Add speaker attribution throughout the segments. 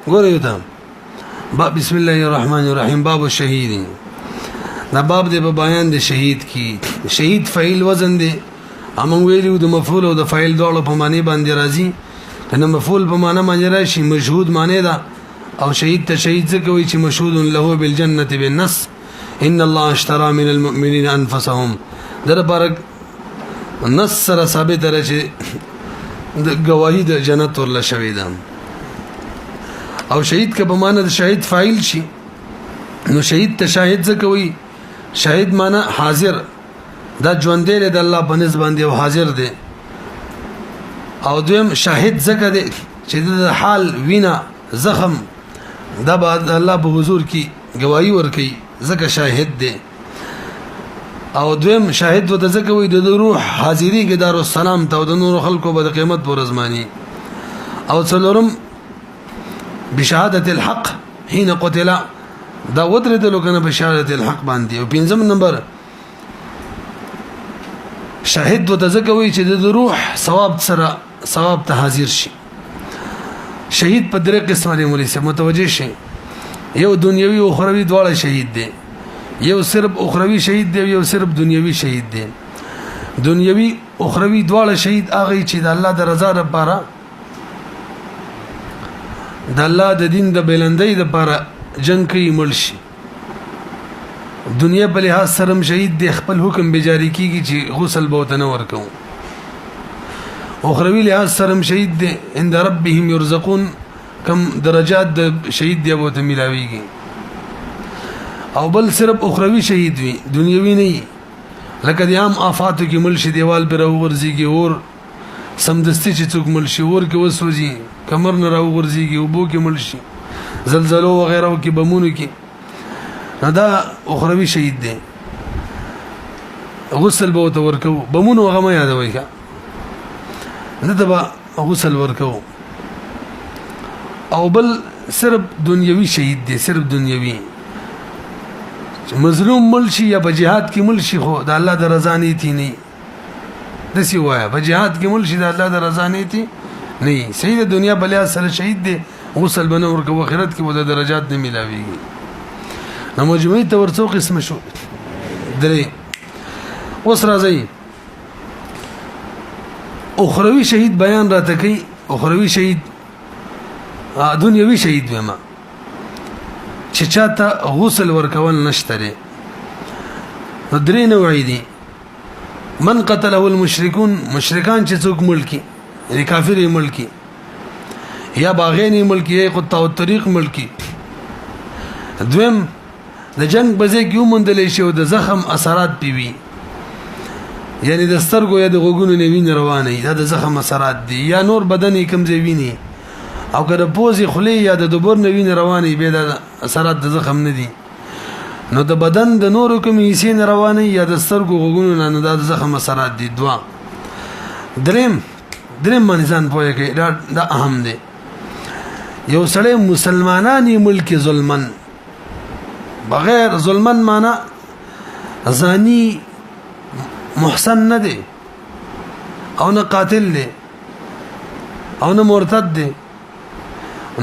Speaker 1: ګوره یو ته بسم الله الرحمن الرحیم باب الشهید دا باب دی په بیان د شهید کی شهید فعیل وزن دی امون ویلو د مفعول او د فاعل دواړو په معنی باندې راځي کنه مفعول په معنی باندې راشي مشهود معنی دا او شهید ته شهید څه کوي چې مشهود له بالجنه بالنص ان الله اشترى من المؤمنين انفسهم در بارک نص سره ثابت راځي د گواہی د جنت ورله شوی ده او شهید که په معنی د شهید فاعل شي نو شهید ته شاهد څه کوي شاهد معنی حاضر دا ژوند دی د الله په نسبت باندې او حاضر دی او دویم شاهد ځکه دی چې د حال وینا زخم دا به الله په حضور کې گواہی ورکي ځکه شاهد دی او دویم شاهد وته ځکه وي د روح حاضری کې دار السلام ته د نور خلکو به د قیامت پر ورځماني او څلورم بشهادت الحق حين قتل دا ودرې د لوکنه بشهادت الحق باندې او پنځم نمبر شاهد وته ځکه وي چې د روح ثواب سره ثواب ته حاضر شي شهید په درې قسمه دی مولوی صاحب متوجه شي یو دنیوي او اخروی دواړه شهید دي یو صرف اخروی شهید دی یو صرف دنیوي شهید دی دنیوي اخروی دواړه شهید هغه چې د الله د رضا لپاره د الله د دین د بلندۍ لپاره جنگ کوي مرشي دنیا په لحاظ سره شهید دی خپل حکم به جاری کیږي چې غسل به وته نه ورکو اخروی لحاظ سره شهید دی عند ربهم يرزقون کم درجات د شهید دی وته ملاويږي او بل صرف اخروی شهید وي دنیوي نه لکه د عام آفاتو کې ملشي دیوال پر ورځيږي اور سمدستي چې څوک ملشي اور کې وسوځي کمر نه راو ورځيږي او بو کې ملشي زلزلو وغيرها کې بمونو کې دا اخروی شهید دی غسل به وته ورکو بمونو هغه ما یادوي کا نه دا غسل ورکو او بل صرف دنیوي شهید دی صرف دنیوي مظلوم ملشي یا په جهاد کې ملشي خو د الله د رضا نه تي نه دسی وایا په جهاد کې ملشي د الله د رضا نه تي نه سید دنیا بلیا سره شهید دی غسل بنور کو اخرت کې ودا درجات نه ملاويږي نو مجموعي تور څو قسم شو درې اوس راځي اخروی شهید بیان راته کوي اخروی شهید دنیوي شهید وما چې چاته غسل ورکول نشته لري درې نوعې دي من قتله المشركون مشرکان چې څوک ملکی یعنی کافر ملکی یا باغین ملکی یا قطاع الطريق ملکی دویم د جنگ بځای کې ومندل شي او د زخم اثرات پیوي یعنی د سترګو یا د غوګونو نه ویني روانه دا د زخم اثرات دي یا نور بدن کم ځای ویني او کله پوزي خلی یا د دبر نه ویني روانه به د اثرات د زخم نه دي نو د بدن د نورو کوم حصے نه روانه یا د سترګو غوګونو نه د زخم اثرات دي دوا دریم منځان پوهه کې دا اهم دي یو سړی مسلمانانی ملک ظلمن بغیر ظلمن معنا زانی محسن نه دی او نه قاتل دی او نه مرتد دی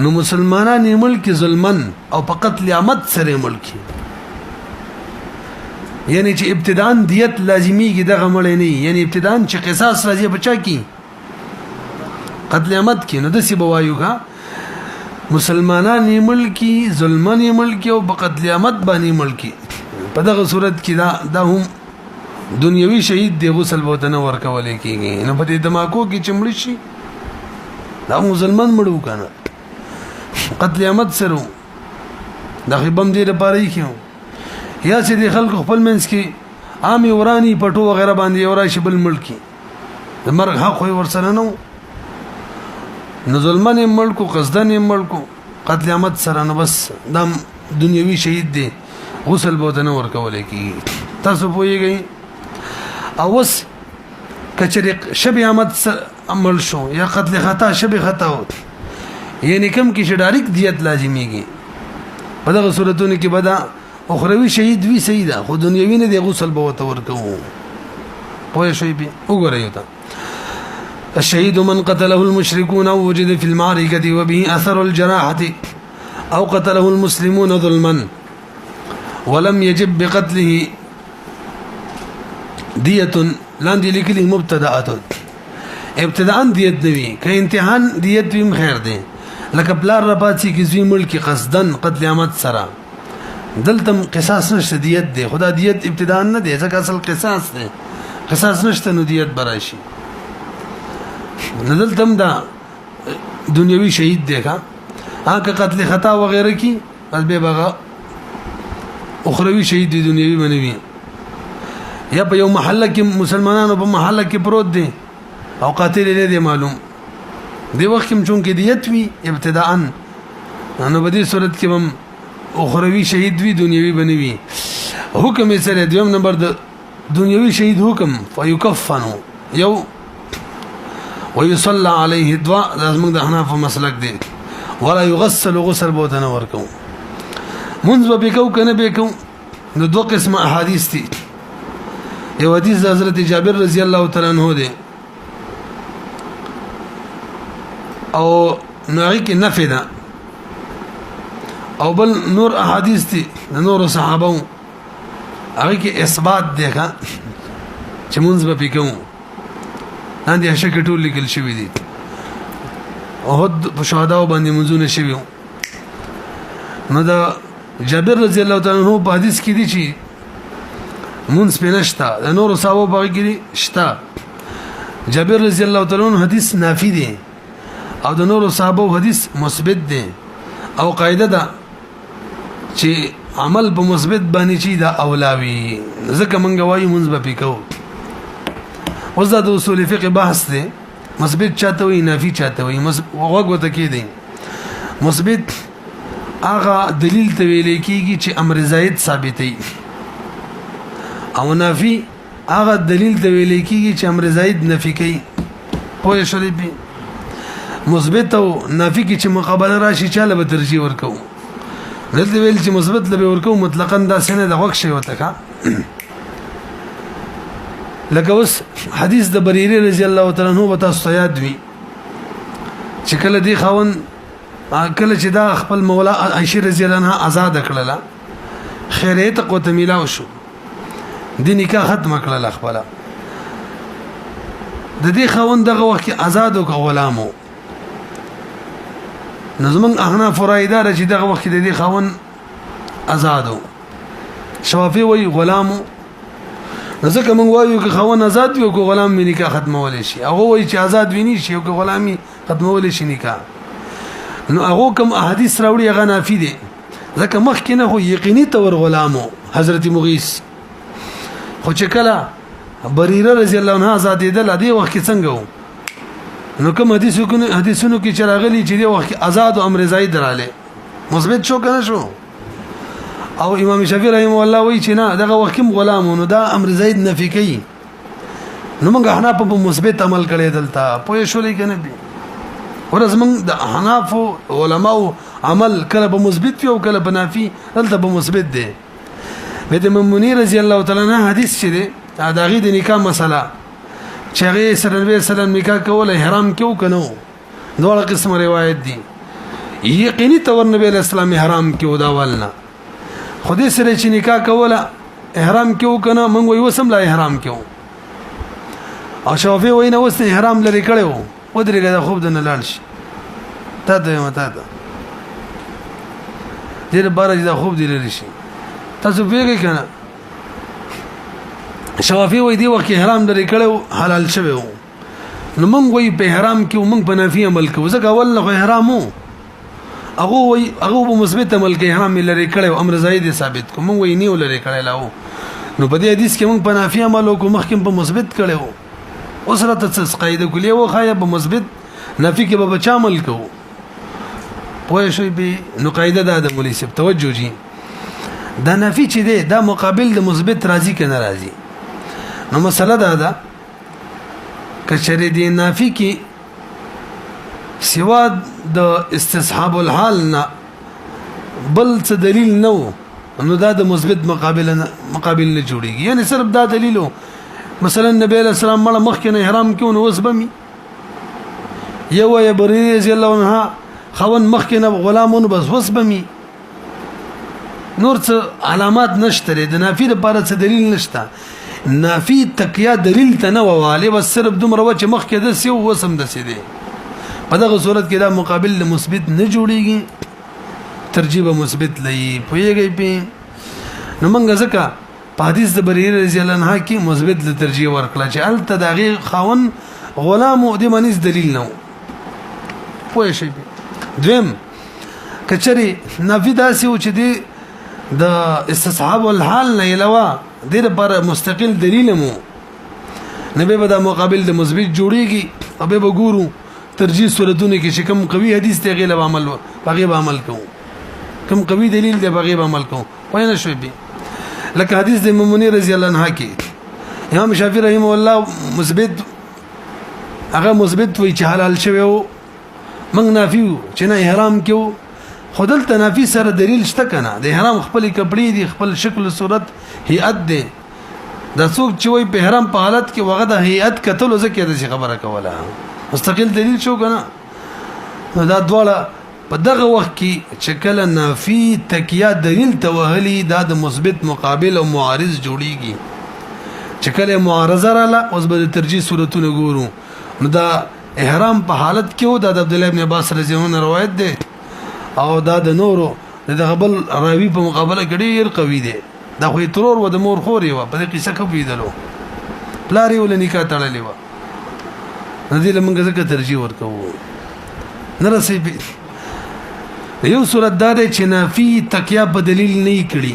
Speaker 1: نو مسلمانان ملک ظلمن او په قتل عمد سره ملکی یعنی چې ابتداء دیت لازمی کی دغه مړ نه یعنی ابتداء چې قصاص راځي بچا کی قتل عمد کی نو د سی بوایو کا مسلمانان ملکی ظلمن ملکی او په قتل عمد باندې ملکی په دغه صورت کې دا هم دنیوي شهید دی غسل بوته نه ورکول کیږي نو په دې دماکو کې چمړ شي دا مسلمان مړو کنه قتل عمد سره د خبم دې لپاره یې کیو یا چې د خلکو خپل منځ کې عامي ورانی پټو وغیرہ باندې اورا شبل ملکی د مرګ حق وي ورسره نو ظلمن ملکو قصدن ملکو قتل عمد سره نو بس د دنیوي شهید دی غسل بوته نه ورکول کیږي تاسو پوهیږئ اوس کچری شب عمد عمل شو یا قتل خطا شب خطا یعنی کم کې شډاریک دیت لازمیږي په دغه صورتونو کې بدا اخروی شهید وی سیدا خو دنیوي نه دی غسل به وته ورکو پوه شئ به وګورئ تا الشهيد من قتله المشركون وجد في المعركة وبه أثر الجراحة او قتله المسلمون ظلما ولم يجب بقتله دية لاندې لیکلي مبتدأت ابتداء دیت نوي که امتحان دیت ویم خیر دی لکه پلار را پاتې کی زوی ملک قصدن قتل عامت سره دلتم قصاص نشته دیت دی خدا دیت ابتداء نه دی ځکه اصل قصاص دی قصاص نشته نو دیت براشي دلتم دا دنیوي شهید دی کا هغه قتل خطا وغیرہ کی بس به بغا اخروی شهید دی دنیوي بنوي یا په یو محله کې مسلمانانو په محله کې پروت دي او قاتل نه دی معلوم دی وخت کې چون کې دیت وی ابتداء نو په دې صورت کې هم اخروی شهید وی دنیوي بنوي حکم یې سره دویم نمبر د دنیوي شهید حکم فیکفن یو ويصلى عليه دعاء لازم د حناف مسلک دی ولا يغسل غسل بوتنه ورکو منذ بكو کنه بكو نو دو قسم احاديث دي یو حدیث د حضرت جابر رضی الله تعالی عنہ دی او نوعی کې نفی ده او بل نور احادیث دي د نور صحابه هغه کې اثبات دی ښا چې مونږ به پکو باندې هشه ټول لیکل شوی دي او په شهدا باندې منځونه شوی نو دا جابر رضی الله تعالی عنہ په حدیث کې دي چې مونږ پینشتا د نور صحابه په کې شتا جابر رضی الله تعالی عنہ حدیث نافی دی او د نور صحابه حدیث مثبت دی او قاعده ده چې عمل په مثبت باندې چې دا اولاوي ځکه مونږ وایو مونږ به پکو اوس دا د اصول فقه بحث دی مثبت چاته وي نافی چاته وي وګوته کې دی مثبت هغه دلیل ته ویل کېږي چې امر زائد ثابتې او نافی هغه دلیل ته ویل کېږي چې امر زائد نفي کوي پوه شئ مثبت او نافی کې چې مقابله راشي چاله به ترجیح ورکو دلته ویل چې مثبت لبه ورکو مطلقاً دا سنه د وخت شی وته کا لکه اوس حدیث د بریره رضی الله تعالی عنہ وتا سیاد وی چې کله دی خاون کله چې دا خپل مولا عائشه رضی الله عنها آزاد کړله خیریت قوت میلاو شو د نکاح ختم کړله خپل د دې خاون دغه وخت آزاد او غلامو نظم احنا فرایدار چې دغه وخت د دې خاون آزادو شوافی وی غلامو ځکه موږ وایو چې خاون آزاد وي او غلام می نکاح ختمول شي هغه وایي چې آزاد ویني شي او غلامي ختمول شي نکاح نو هغه کوم احادیث راوړي هغه نافي دي ځکه مخکې نه خو یقیني تور غلامو حضرت مغیث خو چې کله بریره رضی الله عنها آزادېدل دی وخت څنګه وو نو کوم حدیثونو کې چراغلی چې دی وخت آزاد او امر زائد رااله مثبت شو کنه شو او امام شافعی رحمه الله وی چې نه دغه وخت غلامونو دا امر زائد نفي کوي نو موږ حناف په مثبت عمل کړی دلته پوه شو لیکنه دي ورځ موږ د حناف علماء عمل کله په مثبت او کله په نافي دلته په مثبت دي د ممنی رضی الله تعالی عنہ حدیث چې دی دا غي د نکاح مسله چې هغه صلی الله علیه وسلم نکاح کول احرام کیو کنو دوه قسم روایت دي یقیني تور نبی اسلام احرام کیو دا ولنا خدای سره چې نکاح کوله احرام کیو کنه مونږ وي وسم لا احرام کیو او شافعي وینه وس احرام لري کړو ودرېګه د خوب د نلال شي تا ته متا ته دې بار د خوب دی لري شي تاسو پیږی کنه شافعي وای دی وخت احرام لري کړو حلال شوی نو مونږ وي په احرام کې مونږ په نافي عمل کوو ځکه اول نه احرامو هغه وي هغه په مثبت عمل کې احرام لري کړو امر زائد ثابت کوم مونږ وي نیو لري کړی لاو نو په دې حدیث کې مونږ په نافي عمل او مخکې په مثبت کړو اوس راته څه قاعده کلیه و خایه په مثبت نافي کې به بچا عمل کوو پوه شئ به نو قاعده ده د مولوی صاحب توجه جی دا نافي چې دی دا مقابل د مثبت راضي کنه راضي نو مسله ده کچری دی نافی کی سوا د استصحاب الحال نه بل څه دلیل نو نو دا د مثبت مقابل نه جوړیږي یعنی صرف دا دلیلو مثلا نبی علیہ السلام مړه مخکنه احرام کیونه وسبمی یو یا بری رضی الله عنها خاون مخکې نه غلامون بس وس بمی نور څه علامات نشته د نافی لپاره څه دلیل نشته نافی تقیا دلیل ته نه وواله بس صرف دومره و چې مخکې د سی وسم د سی دی په دغه صورت کې دا مقابل مثبت نه جوړیږي ترجیح مثبت لئی پویږي په نو موږ ځکه په حدیث د بریره رضی الله عنها کې مثبت له ترجیح ورکړه چې الته دغه خاون غلام او د منیز دلیل نه پوه شي دویم کچري نافی داسې و چې دی د استصحاب الحال نه علاوه د لپاره مستقل دلیل مو نبی به د مقابل د مثبت جوړیږي او به ګورو ترجیح صورتونه کې چې کوم قوي حدیث ته غیله عمل بغي به عمل کوو کوم قوي دلیل دی بغي به عمل کوو وای نه شوي لکه حدیث د مؤمنه رضی الله عنها کې امام شافعي رحمه الله مثبت هغه مثبت وی چې حلال شوی او موږ نافي چې نه احرام کېو خودل تنافي سره دلیل شته کنه د احرام خپل کپڑے دي خپل شکل صورت هيئت دي د څوک چې وي په احرام په حالت کې وغه د هيئت کتل زکه د خبره کوله مستقل دلیل شو کنه دا دواړه په دغه وخت کې چې کله نافي تکیا دلیل توهلی دا د مثبت مقابل او معارض جوړیږي چې کله معارضه رااله اوس به ترجیح صورتونه ګورو نو دا احرام په حالت کې و د عبد الله ابن عباس رضی الله عنه روایت ده او دا د نورو د غبل راوی په مقابله کې ډیر قوي دی دا خو ترور و د مور خوري و په دې قصه کې پیدلو پلاری ول نکاح تړلې و ندی لمنګه ځکه ترجیح ورکو نه رسي یو صورت دا دی چې نافي تکیا په دلیل نه کړي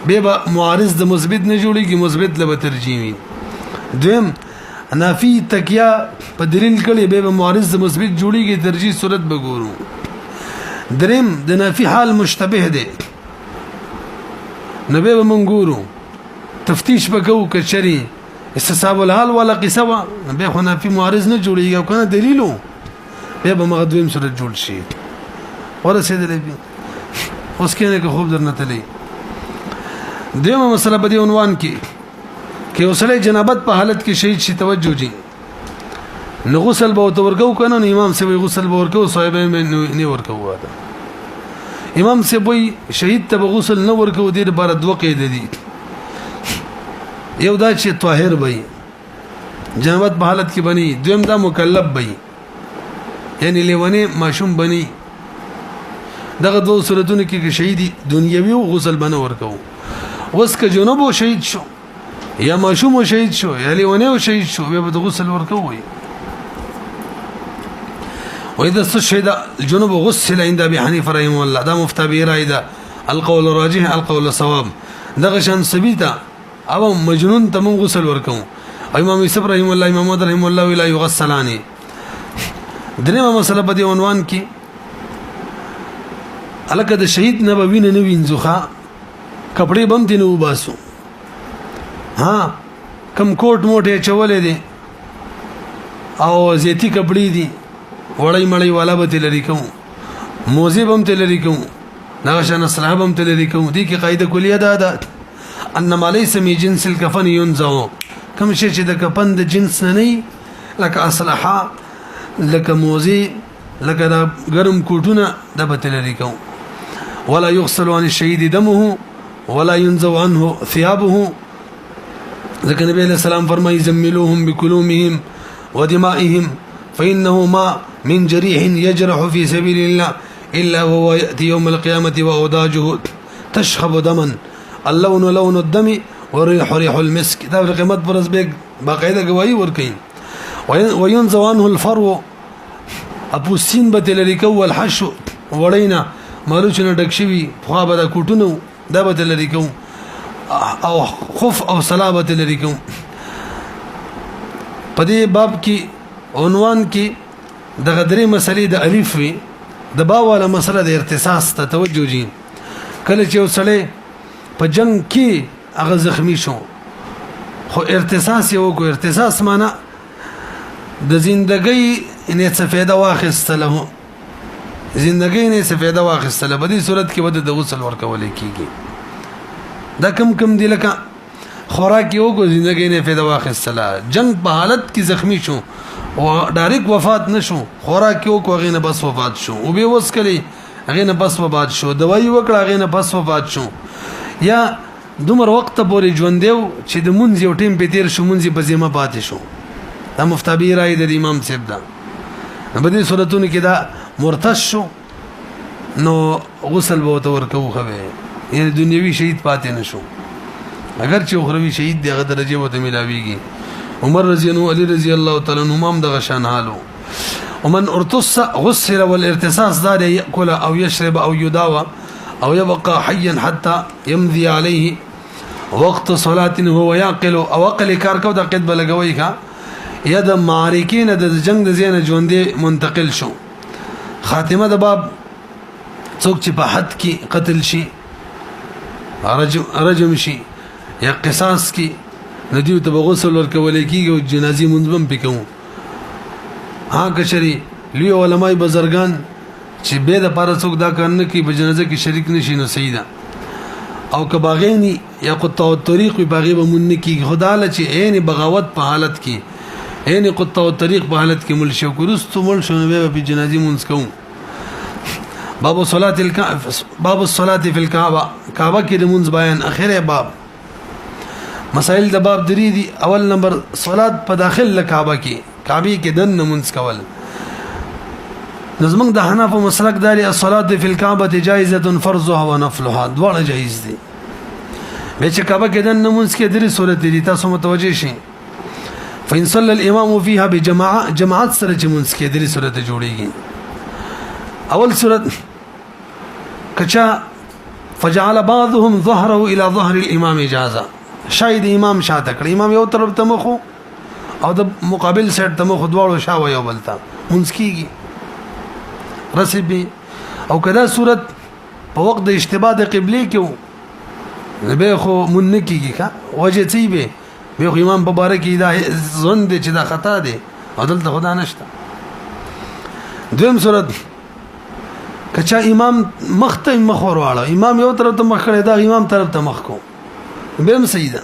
Speaker 1: به معارض د مثبت نه جوړيږي مثبت له ترجیح وي دویم نافي تکیا په دلیل کړي به معارض د مثبت جوړيږي ترجیح صورت به ګورو دریم د نافي حال مشتبه دی نبی به منګورو تفتیش وکاو کچري استصحاب الحال ولا قصه به خو نافي معارض نه جوړيږي او کنه دلیلو به مغدویم صورت جوړ شي ورسېدلې اوس کې نه خوب درنه تللی دیمه مسله په دې عنوان کې اوسله جنابت په حالت کې شهید شي توجه جي نو غسل به ورکو کنه امام سی غسل به ورکو صاحب نه ورکو واده امام سی وای شهید ته غسل نه ورکو د لپاره دوه قید دي یو دا چې طاهر وي جنابت په حالت کې بني دویم دا مکلف وي یعنی لیونه ماشوم بني دغه دوه صورتونه کې شهیدی دنیوي او غسل بنه ورکو وس که جنوب او شهید شو یا ماشوم او شهید شو یا لیونه او شهید شو به غسل ورکو وي واذا استشهد الجنوب غسل عند ابي حنيفه رحمه الله دا مفتى به رايده القول الراجح القول الصواب دغه شان سبيتا او مجنون تم غسل ورکو امام يوسف رحمه الله امام محمد رحمه الله لا يغسلان درېمه مسله په دې عنوان کې الکه د شهید نبوي نه وینځوخه کپڑے بم دي نو باسو ها کم کوټ موټه چولې دي او زيتي کپڑے دي وړی مړی والا به تلری کوم موزي بم تلری کوم نغشن صحاب بم تلری کوم دي کې قاعده کلیه ده ان ما ليس من جنس الكفن ينزع کوم شي چې د کفن د جنس نه لکه اصلحه لکه موزي لکه د ګرم کوټونه د بتلری کوم ولا يغسل عن الشهيد دمه ولا ينزع عنه ثيابه ذكر النبي عليه السلام فرمى يزملوهم بكلومهم ودمائهم فإنه ما من جريح يجرح في سبيل الله إلا وهو يأتي يوم القيامة وأوداجه تشخب دما اللون لون الدم والريح ريح المسك دا في قيمت برز بيك باقاعدة قوائي وركين وينزع عنه الفرو أبو السين بتلريكو والحشو ولينا مالوچنا ډکشوي خو به د کوټونو دا به لري کوم او خوف او صلابت لري کوم په دې باب کې عنوان کې د غدري مسلې د الف وي د با والا مسله د ارتساس ته توجه جي کله چې وسړې په جنگ کې هغه زخمی شو خو ارتساس یو کو ارتساس معنا د زندګۍ نه څه فایده واخیستله زندګۍ نه سفیده واخستله په دې صورت کې بده د غسل ورکول کیږي دا کم دی لکه خوراک یو کو زندګۍ نه فایده واخستله جنگ په حالت کې زخمی شو او ډایرک وفات نشو خوراک یو کو غینه بس وفات شو او به وس کړي غینه بس وفات شو دوايي وکړه غینه بس وفات شو یا دومره وخت پورې ژوند دیو چې د مونږ یو ټیم په تیر شو مونږ په ذمہ پاتې شو دا مفتبی راي د امام صاحب دا په دې صورتونو کې دا مرتد شو نو غسل به ورکو خو یعنی دنیوي شهید پاتې نشو اگر چې اخروی شهید دی هغه درجه وته ملاويږي عمر رضی الله علی رضی الله تعالی عنہ امام دغه شان حالو ومن ارتص غسل والارتصاص دار ياكل او يشرب او يداوى او يبقى حيا حتى يمضي عليه وقت صلاه هو يعقل او عقل کار کو د قد بلګوي کا ید معارکین د جنگ د زینه ژوندې منتقل شو خاتمه د باب څوک چې په حد کې قتل شي رجم شي یا قصاص کی ندیو ته غسل ورکول کیږي او جنازي منظم پکوم ها کشري لوی علماء بزرگان چې به د پاره څوک دا کار نه کوي په جنازه کې شریک نشي نو سیدا او کباغینی یا قطع الطريق باغي به مون کې خدا له چې عین بغاوت په حالت کې عین قطع الطريق په حالت کې مل شو کورست مل شو به په جنازي منځ کوم باب الصلاه فی الكعبه کعبه کې د منځ بیان اخره باب مسائل د باب درې دي اول نمبر صلات په داخل کعبه کې کعبه کې دن منځ کول نظم د حنفو مسلک داري الصلاه فی الكعبه جائزه فرضها ونفلها دواړه جایز دي به چې کعبه کې دن منځ کې درې صورت دي تاسو متوجه شئ فإن صلى الامام فيها بجماعه جماعت سره چې منځ کې درې صورت جوړيږي اول صورت کچا فجعل بعضهم ظهره الى ظهر الامام اجازه شاید امام شاته کړ امام یو طرف ته مخ او د مقابل سیټ ته مخ دواړو شاو یو بلتا منسکیږي رسبي او کدا صورت په وخت د اشتباه د قبله کې به خو منکیږي کا وجه تی به امام مبارک دا ځوند چې دا خطا دی عدل ته خدا نشته دویم صورت کچا امام مخته مخور واړه امام یو طرف ته مخ کړی دا امام طرف ته مخ کو بهم سیدا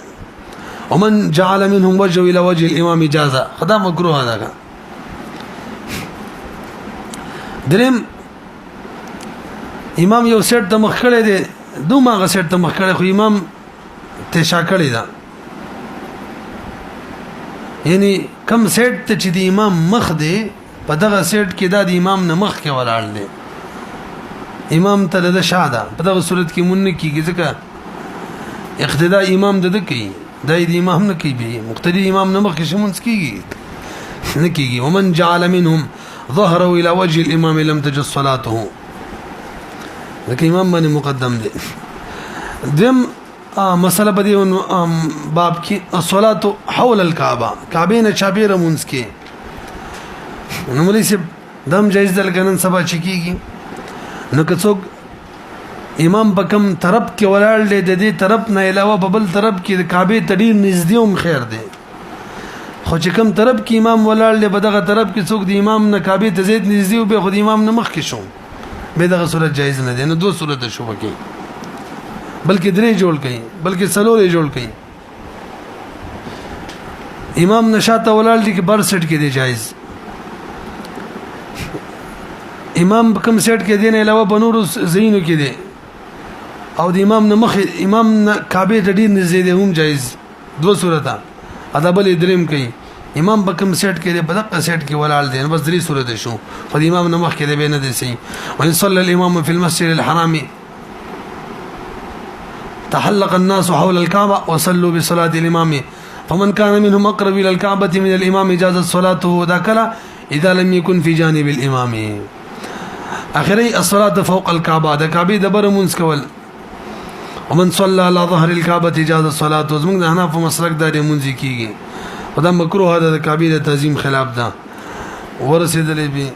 Speaker 1: ومن جعل منهم وجه الى وجه الامام اجازه خدا مکروه ده دریم امام یو سیټ ته مخ کړی دی دوه غ سیټ ته مخ کړی خو امام ته شا کړی دا یعنی کم سیټ ته چې د امام مخ دی په دغه سیټ کې دا د امام نه مخ کې ولاړ دی امام ته د شاده په دغه صورت کې مونږ کېږي ځکه اقتداء امام د کوي د امام نه کوي مقتدی امام نه مخ کې شمونځ کېږي نه کېږي ومن جعل منهم ظهره الى وجه الامام لم تجز صلاته ځکه امام باندې مقدم دی دیم مسله په دې باب کې الصلاه حول الكعبه کعبه نه چاپیره مونږ کې نو مولوی صاحب دم جایز دل کنن سبا چکیږي نو کڅوک امام په کوم طرف کې ولاړ دی د دې طرف نه علاوه په بل طرف کې د کعبه تډیر نږدې هم خیر دی خو چې کوم طرف کې امام ولاړ دی په دغه طرف کې څوک د امام نه کعبه ته زید نږدې او به خو د امام نه مخ کې شو به دغه صورت جایز نه دی نو دوه صورت شو وکي بلکې درې جوړ کړي بلکې څلورې جوړ کړي امام نشاته ولاړ دی کې بر سټ کې دی جایز امام کوم سیټ کې دین علاوه بنور زینو کې دی او د امام نه مخ امام کعبه ته ډیر نږدې دی هم جایز دوه صورته ادا بل دریم کوي امام په کوم سیټ کې دی په دغه سیټ کې ولاړ دی بس درې صورت شو خو د امام نه مخ کې دی به نه دی سي وان صلى الامام في المسجد الحرام تحلق الناس حول الكعبه وصلوا بصلاه الامام فمن كان منهم اقرب الى الكعبه من الامام اجازت صلاته ذاكلا اذا لم يكن في جانب الامام اخري الصلاه فوق الكعبه د کعبه د بر منځ کول ومن صلى على ظهر الكعبه اجازه صلاته زموږ د حناف مسلک د منځ کیږي خدا مکروه ده د کعبه د تعظیم خلاف ده ورسېدلې به